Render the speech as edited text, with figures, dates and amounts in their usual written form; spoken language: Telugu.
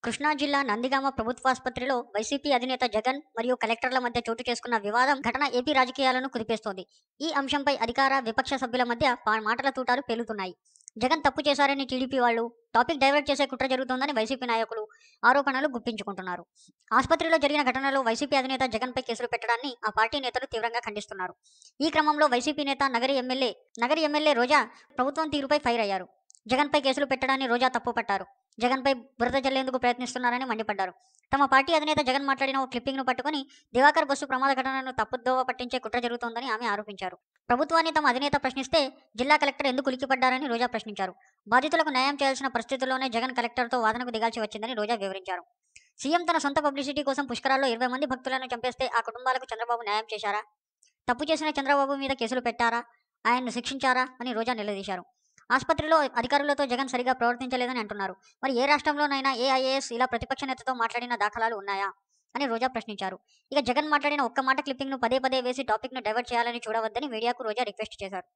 కృష్ణా జిల్లా నందిగామ ప్రభుత్వాసుపత్రిలో వైసీపీ అధినేత జగన్ మరియు కలెక్టర్ల మధ్య చోటు చేసుకున్న వివాదం ఘటన ఏపీ రాజకీయాలను కుదిపేస్తోంది. ఈ అంశంపై అధికార, విపక్ష సభ్యుల మధ్య మాటల తూటాలు పేలుతున్నాయి. జగన్ తప్పు చేశారని టీడీపీ వాళ్ళు, టాపిక్ డైవర్ట్ చేసే కుట్ర జరుగుతోందని వైసీపీ నాయకులు ఆరోపణలు గుప్పించుకుంటున్నారు. ఆసుపత్రిలో జరిగిన ఘటనలో వైసీపీ అధినేత జగన్పై కేసులు పెట్టడాన్ని ఆ పార్టీ నేతలు తీవ్రంగా ఖండిస్తున్నారు. ఈ క్రమంలో వైసీపీ నేత నగరి ఎమ్మెల్యే రోజా ప్రభుత్వం తీరుపై ఫైర్ అయ్యారు. జగన్పై కేసులు పెట్టడాన్ని రోజా తప్పుపట్టారు. జగన్పై బురద జల్లేందుకు ప్రయత్నిస్తున్నారని మండిపడ్డారు. తమ పార్టీ అధినేత జగన్ మాట్లాడిన ఓ క్లిప్పింగ్ను పట్టుకుని దివాకర్ బస్సు ప్రమాద ఘటనను తప్పుదోవ పట్టించే కుట్ర జరుగుతోందని ఆమె ఆరోపించారు. ప్రభుత్వాన్ని తమ అధినేత ప్రశ్నిస్తే జిల్లా కలెక్టర్ ఎందుకు ఉలిక్కిపడ్డారని రోజా ప్రశ్నించారు. బాధితులకు న్యాయం చేయాల్సిన పరిస్థితుల్లోనే జగన్ కలెక్టర్తో వాదనకు దిగాల్సి వచ్చిందని రోజా వివరించారు. సీఎం తన సొంత పబ్లిసిటీ కోసం పుష్కరాల్లో 20 మంది భక్తులను చంపేస్తే ఆ కుటుంబాలకు చంద్రబాబు న్యాయం చేశారా? తప్పు చేసిన చంద్రబాబు మీద కేసులు పెట్టారా? ఆయన్ను శిక్షించారా అని రోజా నిలదీశారు. ఆసుపత్రిలో అధికారులతో జగన్ సరిగా ప్రవర్తించలేదని అంటున్నారు. మరి ఏ రాష్ట్రంలోనైనా ఏ ఐఏఎస్ ఇలా ప్రతిపక్ష నేతతో మాట్లాడిన దాఖలాలు ఉన్నాయా అని రోజా ప్రశ్నించారు. ఇక జగన్ మాట్లాడిన ఒక్క మాట క్లిప్పింగ్ను పదే పదే వేసి టాపిక్ను డైవర్ట్ చేయాలని చూడవద్దని మీడియాకు రోజా రిక్వెస్ట్ చేశారు.